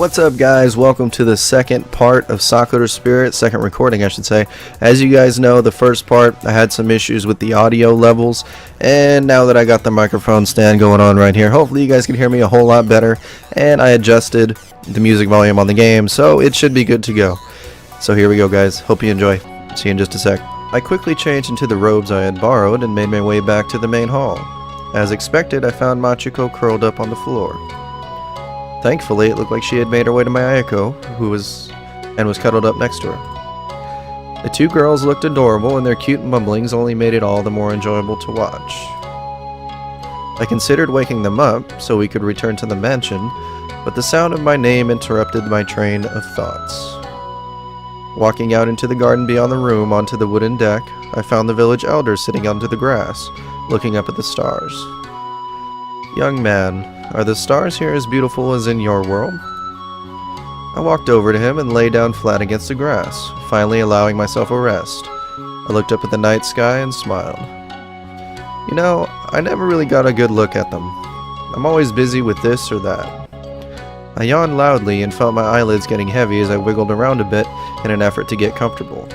What's up, guys? Welcome to the second part of Sakura Spirit, second recording I should say. As you guys know, the first part I had some issues with the audio levels, and now that I got the microphone stand going on right here, hopefully you guys can hear me a whole lot better, and I adjusted the music volume on the game, so it should be good to go. So here we go, guys. Hope you enjoy. See you in just a sec. I quickly changed into the robes I had borrowed and made my way back to the main hall. As expected, I found Machiko curled up on the floor. Thankfully, it looked like she had made her way to my Ayako, who was cuddled up next to her. The two girls looked adorable, and their cute mumblings only made it all the more enjoyable to watch. I considered waking them up so we could return to the mansion, but the sound of my name interrupted my train of thoughts. Walking out into the garden beyond the room onto the wooden deck, I found the village elder sitting onto the grass, looking up at the stars. "Young man, are the stars here as beautiful as in your world?" I walked over to him and lay down flat against the grass, finally allowing myself a rest. I looked up at the night sky and smiled. You know, I never really got a good look at them. I'm always busy with this or that. I yawned loudly and felt my eyelids getting heavy as I wiggled around a bit in an effort to get comfortable.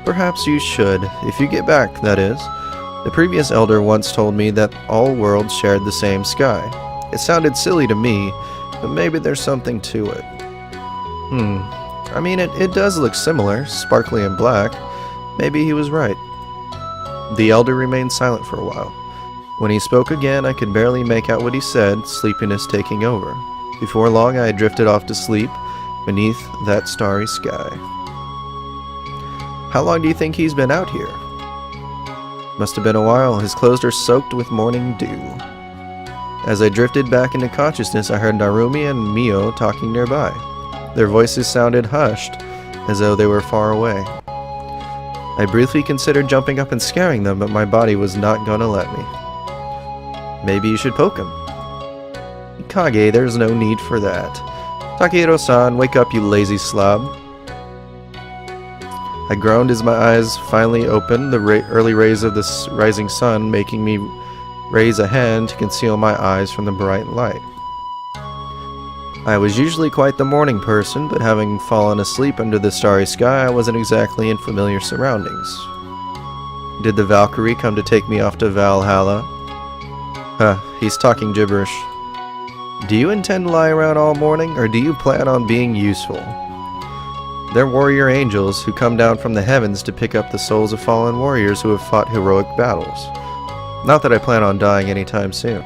Perhaps you should, if you get back, that is. The previous elder once told me that all worlds shared the same sky. It sounded silly to me, but maybe there's something to it. I mean, it does look similar, sparkly and black. Maybe he was right. The elder remained silent for a while. When he spoke again, I could barely make out what he said, sleepiness taking over. Before long, I had drifted off to sleep beneath that starry sky. How long do you think he's been out here? Must have been a while. His clothes are soaked with morning dew. As I drifted back into consciousness, I heard Narumi and Mio talking nearby. Their voices sounded hushed, as though they were far away. I briefly considered jumping up and scaring them, but my body was not gonna let me. Maybe you should poke him. Kage, there's no need for that. Takehiro-san, wake up, you lazy slob. I groaned as my eyes finally opened, the early rays of the rising sun making me raise a hand to conceal my eyes from the bright light. I was usually quite the morning person, but having fallen asleep under the starry sky, I wasn't exactly in familiar surroundings. Did the Valkyrie come to take me off to Valhalla? He's talking gibberish. Do you intend to lie around all morning, or do you plan on being useful? They're warrior angels who come down from the heavens to pick up the souls of fallen warriors who have fought heroic battles. Not that I plan on dying anytime soon.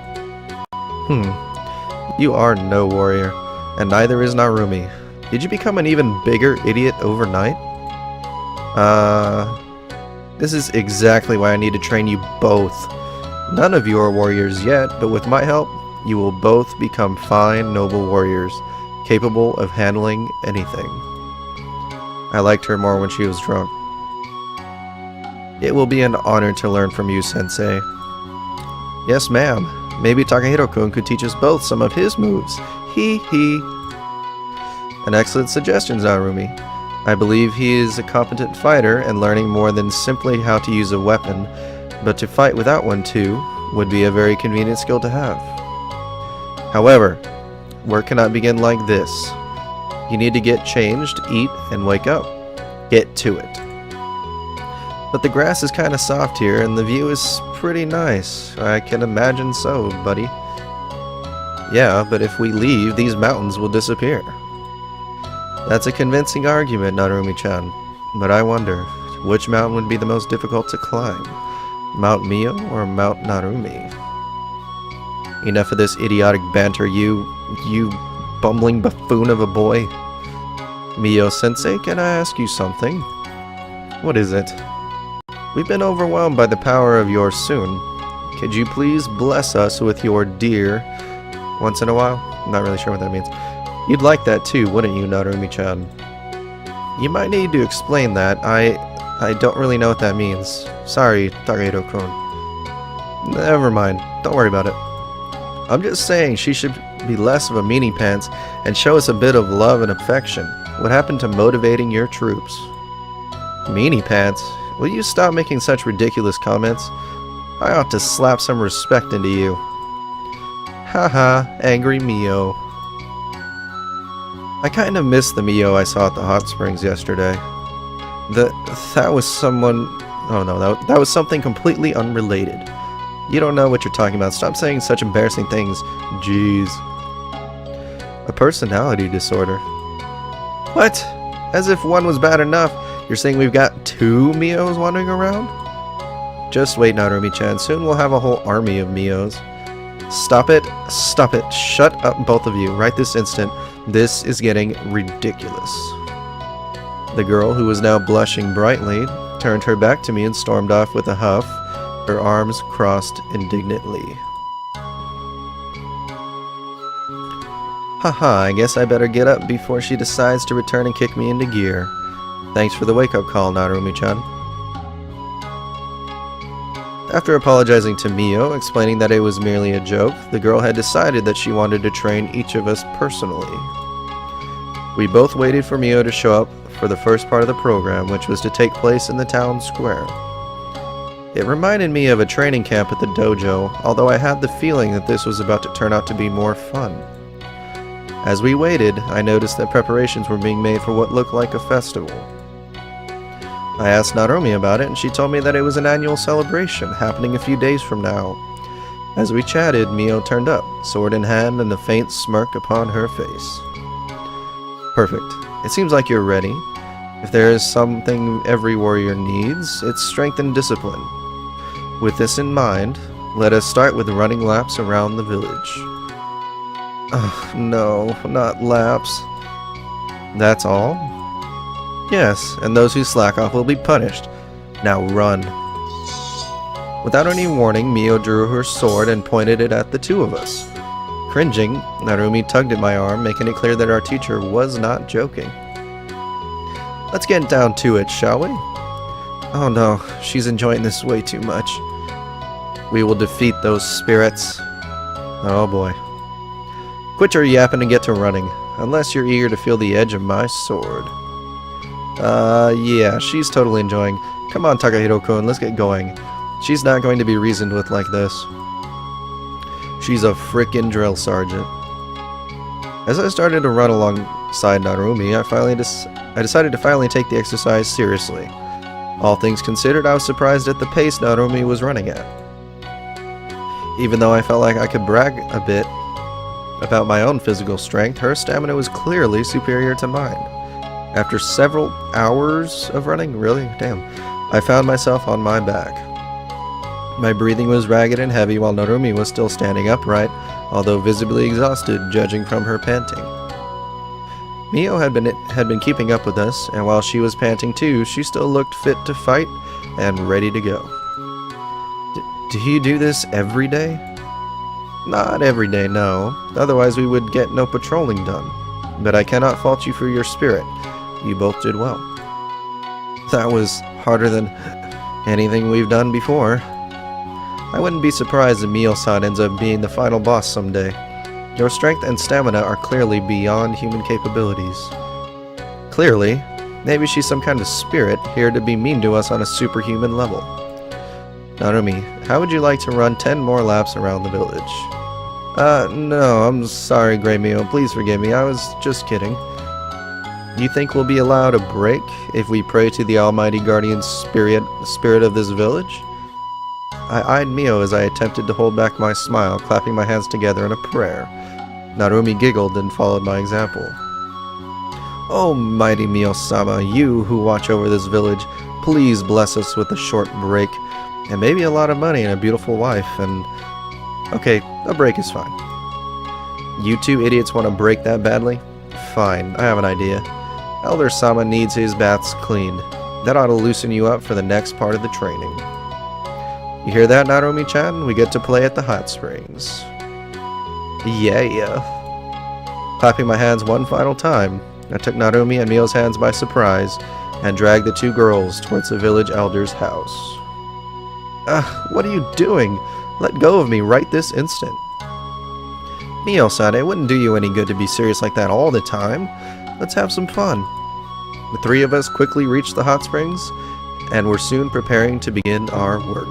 You are no warrior, and neither is Narumi. Did you become an even bigger idiot overnight? This is exactly why I need to train you both. None of you are warriors yet, but with my help, you will both become fine, noble warriors, capable of handling anything. I liked her more when she was drunk. It will be an honor to learn from you, Sensei. Yes, ma'am. Maybe Takehiro-kun could teach us both some of his moves. Hee. An excellent suggestion, Narumi. I believe he is a competent fighter and learning more than simply how to use a weapon, but to fight without one too would be a very convenient skill to have. However, work cannot begin like this. You need to get changed, eat, and wake up. Get to it. But the grass is kind of soft here, and the view is pretty nice. I can imagine so, buddy. Yeah, but if we leave, these mountains will disappear. That's a convincing argument, Narumi-chan. But I wonder, which mountain would be the most difficult to climb? Mount Mio or Mount Narumi? Enough of this idiotic banter, you bumbling buffoon of a boy. Mio-sensei, can I ask you something? What is it? We've been overwhelmed by the power of your Sun. Could you please bless us with your deer once in a while? I'm not really sure what that means. You'd like that too, wouldn't you, Narumi-chan? You might need to explain that. I don't really know what that means. Sorry, Takehiro-kun. Never mind. Don't worry about it. I'm just saying she should be less of a meanie pants and show us a bit of love and affection. What happened to motivating your troops? Meanie pants? Will you stop making such ridiculous comments? I ought to slap some respect into you. Haha, angry Mio. I kind of missed the Mio I saw at the hot springs yesterday. That was someone... Oh no, that was something completely unrelated. You don't know what you're talking about. Stop saying such embarrassing things. Jeez. A personality disorder. What? As if one was bad enough. You're saying we've got 2 Mios wandering around? Just wait, Narumi-chan. Soon we'll have a whole army of Mios. Stop it. Stop it. Shut up, both of you. Right this instant. This is getting ridiculous. The girl, who was now blushing brightly, turned her back to me and stormed off with a huff, her arms crossed indignantly. Haha, I guess I better get up before she decides to return and kick me into gear. Thanks for the wake-up call, Narumi-chan. After apologizing to Mio, explaining that it was merely a joke, the girl had decided that she wanted to train each of us personally. We both waited for Mio to show up for the first part of the program, which was to take place in the town square. It reminded me of a training camp at the dojo, although I had the feeling that this was about to turn out to be more fun. As we waited, I noticed that preparations were being made for what looked like a festival. I asked Narumi about it, and she told me that it was an annual celebration happening a few days from now. As we chatted, Mio turned up, sword in hand and a faint smirk upon her face. Perfect. It seems like you're ready. If there is something every warrior needs, it's strength and discipline. With this in mind, let us start with running laps around the village. No, not laps. That's all? Yes, and those who slack off will be punished. Now run. Without any warning, Mio drew her sword and pointed it at the 2 of us. Cringing, Narumi tugged at my arm, making it clear that our teacher was not joking. Let's get down to it, shall we? Oh no, she's enjoying this way too much. We will defeat those spirits. Oh boy. Quit your yapping and get to running, unless you're eager to feel the edge of my sword. Yeah, she's totally enjoying. Come on, Takahiro-kun, let's get going. She's not going to be reasoned with like this. She's a frickin' drill sergeant. As I started to run alongside Narumi, I decided to finally take the exercise seriously. All things considered, I was surprised at the pace Narumi was running at. Even though I felt like I could brag a bit about my own physical strength, her stamina was clearly superior to mine. After several hours of running, really? Damn, I found myself on my back. My breathing was ragged and heavy while Narumi was still standing upright, although visibly exhausted, judging from her panting. Mio had been keeping up with us, and while she was panting too, she still looked fit to fight and ready to go. Do you do this every day? Not every day, no. Otherwise we would get no patrolling done. But I cannot fault you for your spirit. You both did well. That was harder than anything we've done before. I wouldn't be surprised if Mio-san ends up being the final boss someday. Your strength and stamina are clearly beyond human capabilities. Clearly, maybe she's some kind of spirit here to be mean to us on a superhuman level. Narumi, how would you like to run 10 more laps around the village? No, I'm sorry, Grey Mio. Please forgive me. I was just kidding. You think we'll be allowed a break if we pray to the almighty guardian spirit of this village? I eyed Mio as I attempted to hold back my smile, clapping my hands together in a prayer. Narumi giggled and followed my example. Oh, mighty Mio-sama, you who watch over this village, please bless us with a short break, and maybe a lot of money and a beautiful wife, and... Okay, a break is fine. You 2 idiots want a break that badly? Fine, I have an idea. Elder Sama needs his baths cleaned. That ought to loosen you up for the next part of the training. You hear that, Narumi-chan? We get to play at the hot springs. Yeah. Clapping my hands one final time, I took Narumi and Mio's hands by surprise and dragged the 2 girls towards the village elder's house. What are you doing? Let go of me right this instant. Mio-san, it wouldn't do you any good to be serious like that all the time. Let's have some fun. The 3 of us quickly reached the hot springs and were soon preparing to begin our work.